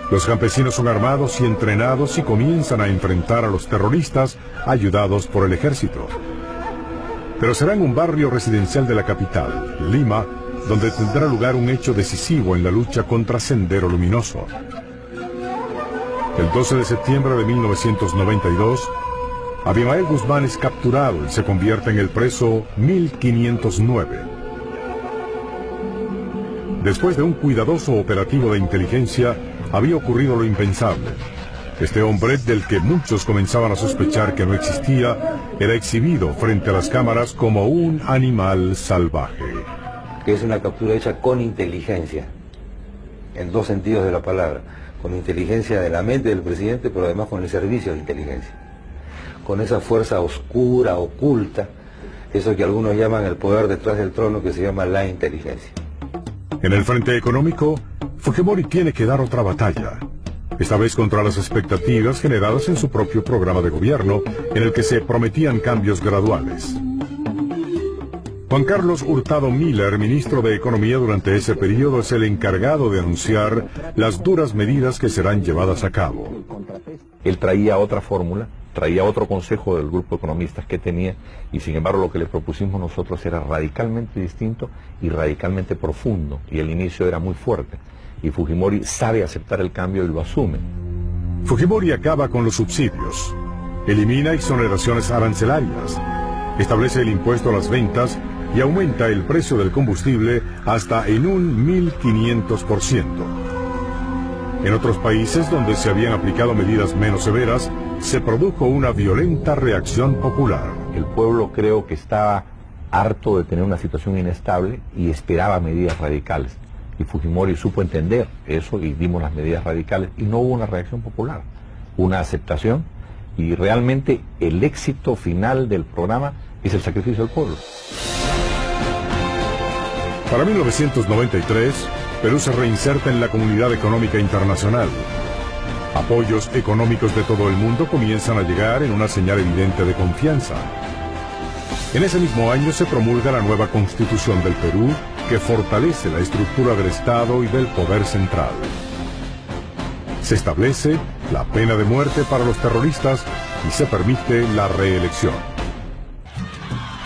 Los campesinos son armados y entrenados y comienzan a enfrentar a los terroristas ayudados por el ejército. Pero será en un barrio residencial de la capital, Lima, donde tendrá lugar un hecho decisivo en la lucha contra Sendero Luminoso. El 12 de septiembre de 1992, Abimael Guzmán es capturado y se convierte en el preso 1509. Después de un cuidadoso operativo de inteligencia, había ocurrido lo impensable. Este hombre, del que muchos comenzaban a sospechar que no existía, era exhibido frente a las cámaras como un animal salvaje. Que es una captura hecha con inteligencia, en dos sentidos de la palabra. Con inteligencia de la mente del presidente, pero además con el servicio de inteligencia. Con esa fuerza oscura, oculta, eso que algunos llaman el poder detrás del trono, que se llama la inteligencia. En el frente económico, Fujimori tiene que dar otra batalla. Esta vez contra las expectativas generadas en su propio programa de gobierno, en el que se prometían cambios graduales. Juan Carlos Hurtado Miller, ministro de Economía durante ese periodo, es el encargado de anunciar las duras medidas que serán llevadas a cabo. Él traía otra fórmula, traía otro consejo del grupo de economistas que tenía, y sin embargo lo que le propusimos nosotros era radicalmente distinto y radicalmente profundo, y el inicio era muy fuerte, y Fujimori sabe aceptar el cambio y lo asume. Fujimori acaba con los subsidios, elimina exoneraciones arancelarias, establece el impuesto a las ventas y aumenta el precio del combustible hasta en un 1500%. En otros países donde se habían aplicado medidas menos severas, se produjo una violenta reacción popular. El pueblo creo que estaba harto de tener una situación inestable y esperaba medidas radicales. Y Fujimori supo entender eso y dimos las medidas radicales y no hubo una reacción popular, una aceptación, y realmente el éxito final del programa es el sacrificio del pueblo. Para 1993, Perú se reinserta en la comunidad económica internacional. Apoyos económicos de todo el mundo comienzan a llegar en una señal evidente de confianza. En ese mismo año se promulga la nueva Constitución del Perú, que fortalece la estructura del Estado y del poder central. Se establece la pena de muerte para los terroristas y se permite la reelección.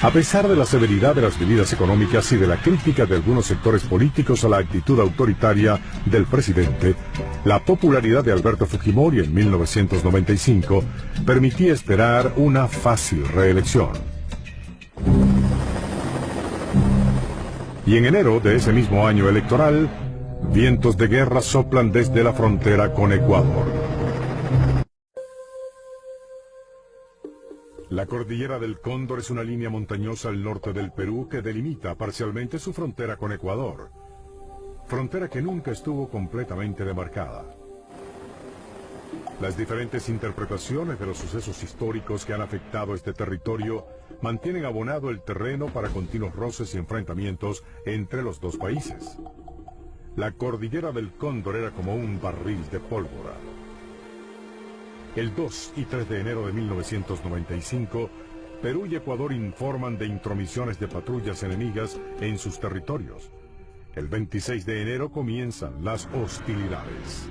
A pesar de la severidad de las medidas económicas y de la crítica de algunos sectores políticos a la actitud autoritaria del presidente, la popularidad de Alberto Fujimori en 1995 permitía esperar una fácil reelección. Y en enero de ese mismo año electoral, vientos de guerra soplan desde la frontera con Ecuador. La cordillera del Cóndor es una línea montañosa al norte del Perú que delimita parcialmente su frontera con Ecuador. Frontera que nunca estuvo completamente demarcada. Las diferentes interpretaciones de los sucesos históricos que han afectado este territorio mantienen abonado el terreno para continuos roces y enfrentamientos entre los dos países. La cordillera del Cóndor era como un barril de pólvora. El 2 y 3 de enero de 1995, Perú y Ecuador informan de intromisiones de patrullas enemigas en sus territorios. El 26 de enero comienzan las hostilidades.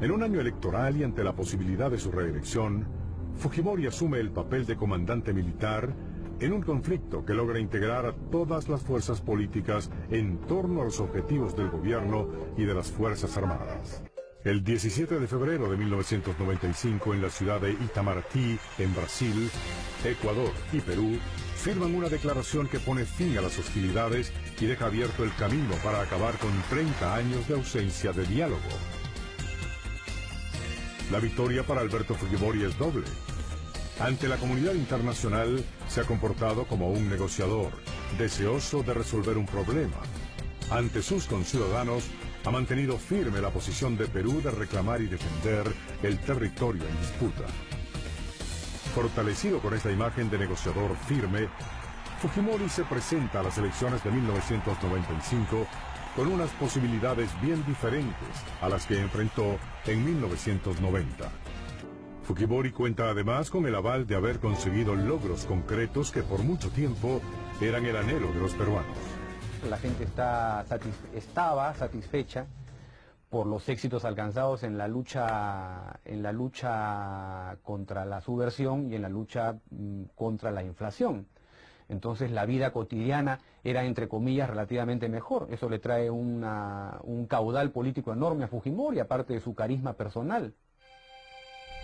En un año electoral y ante la posibilidad de su reelección, Fujimori asume el papel de comandante militar en un conflicto que logra integrar a todas las fuerzas políticas en torno a los objetivos del gobierno y de las Fuerzas Armadas. El 17 de febrero de 1995, en la ciudad de Itamaraty, en Brasil, Ecuador y Perú, firman una declaración que pone fin a las hostilidades y deja abierto el camino para acabar con 30 años de ausencia de diálogo. La victoria para Alberto Fujimori es doble. Ante la comunidad internacional, se ha comportado como un negociador, deseoso de resolver un problema. Ante sus conciudadanos, ha mantenido firme la posición de Perú de reclamar y defender el territorio en disputa. Fortalecido con esta imagen de negociador firme, Fujimori se presenta a las elecciones de 1995 con unas posibilidades bien diferentes a las que enfrentó en 1990. Fujimori cuenta además con el aval de haber conseguido logros concretos que por mucho tiempo eran el anhelo de los peruanos. La gente estaba satisfecha por los éxitos alcanzados en la lucha contra la subversión y en la lucha contra la inflación. Entonces la vida cotidiana era, entre comillas, relativamente mejor. Eso le trae un caudal político enorme a Fujimori, aparte de su carisma personal.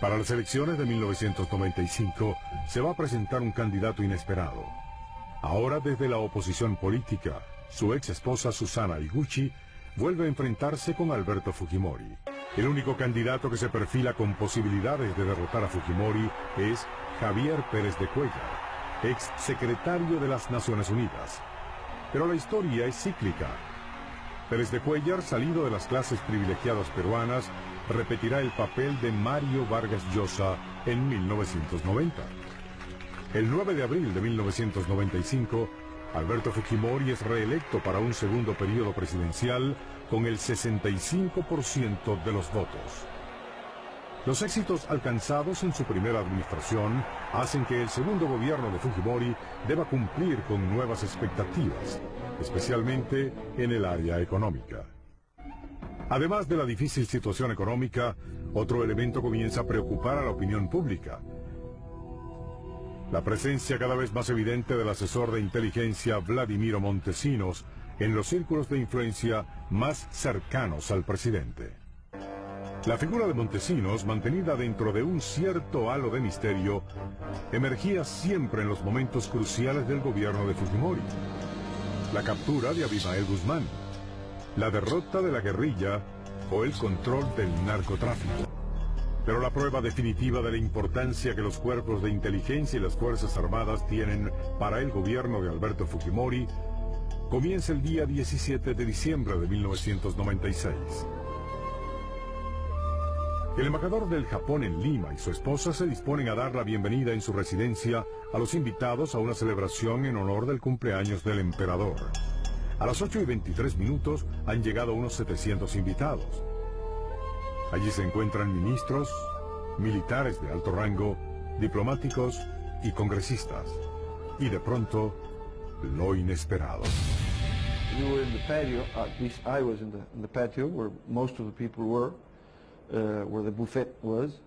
Para las elecciones de 1995 se va a presentar un candidato inesperado. Ahora desde la oposición política, su ex esposa Susana Higuchi vuelve a enfrentarse con Alberto Fujimori. El único candidato que se perfila con posibilidades de derrotar a Fujimori es Javier Pérez de Cuéllar, ex secretario de las Naciones Unidas. Pero la historia es cíclica. Pérez de Cuéllar, salido de las clases privilegiadas peruanas, repetirá el papel de Mario Vargas Llosa en 1990. El 9 de abril de 1995, Alberto Fujimori es reelecto para un segundo periodo presidencial con el 65% de los votos. Los éxitos alcanzados en su primera administración hacen que el segundo gobierno de Fujimori deba cumplir con nuevas expectativas, especialmente en el área económica. Además de la difícil situación económica, otro elemento comienza a preocupar a la opinión pública. La presencia cada vez más evidente del asesor de inteligencia Vladimiro Montesinos en los círculos de influencia más cercanos al presidente. La figura de Montesinos, mantenida dentro de un cierto halo de misterio, emergía siempre en los momentos cruciales del gobierno de Fujimori. La captura de Abimael Guzmán, la derrota de la guerrilla o el control del narcotráfico. Pero la prueba definitiva de la importancia que los cuerpos de inteligencia y las Fuerzas Armadas tienen para el gobierno de Alberto Fujimori comienza el día 17 de diciembre de 1996. El embajador del Japón en Lima y su esposa se disponen a dar la bienvenida en su residencia a los invitados a una celebración en honor del cumpleaños del emperador. A las 8:23 han llegado unos 700 invitados. Allí se encuentran ministros, militares de alto rango, diplomáticos y congresistas. Y de pronto, lo inesperado. We were in the patio, at least I was in the patio where most of the people were. Where the buffet was,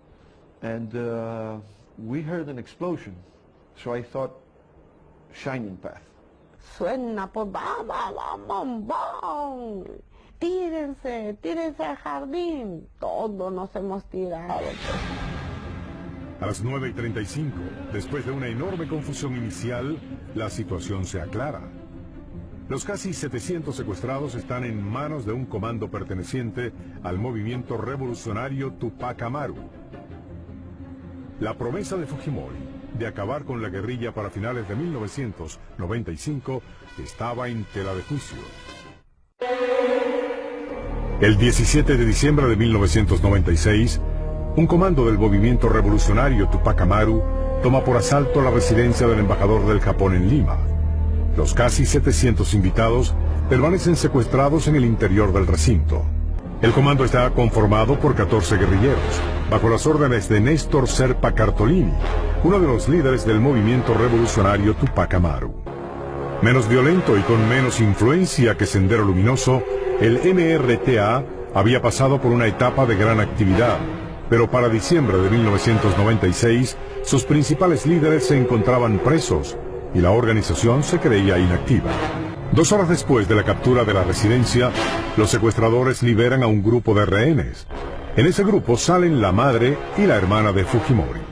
and we heard an explosion, so I thought Shining Path. Suena pues bam, bam, bam, bam, tírense al jardín, todos nos hemos tirado. A las 9:35, después de una enorme confusión inicial, la situación se aclara. Los casi 700 secuestrados están en manos de un comando perteneciente al movimiento revolucionario Tupac Amaru. La promesa de Fujimori de acabar con la guerrilla para finales de 1995 estaba en tela de juicio. El 17 de diciembre de 1996, un comando del movimiento revolucionario Tupac Amaru toma por asalto la residencia del embajador del Japón en Lima. Los casi 700 invitados permanecen secuestrados en el interior del recinto. El comando está conformado por 14 guerrilleros, bajo las órdenes de Néstor Serpa Cartolini, uno de los líderes del movimiento revolucionario Tupac Amaru. Menos violento y con menos influencia que Sendero Luminoso, el MRTA había pasado por una etapa de gran actividad, pero para diciembre de 1996, sus principales líderes se encontraban presos, y la organización se creía inactiva. 2 horas después de la captura de la residencia, los secuestradores liberan a un grupo de rehenes. En ese grupo salen la madre y la hermana de Fujimori.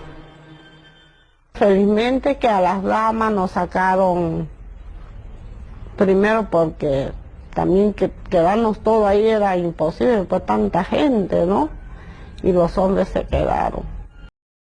Felizmente que a las damas nos sacaron, primero porque también quedarnos todo ahí era imposible por tanta gente, ¿no? Y los hombres se quedaron.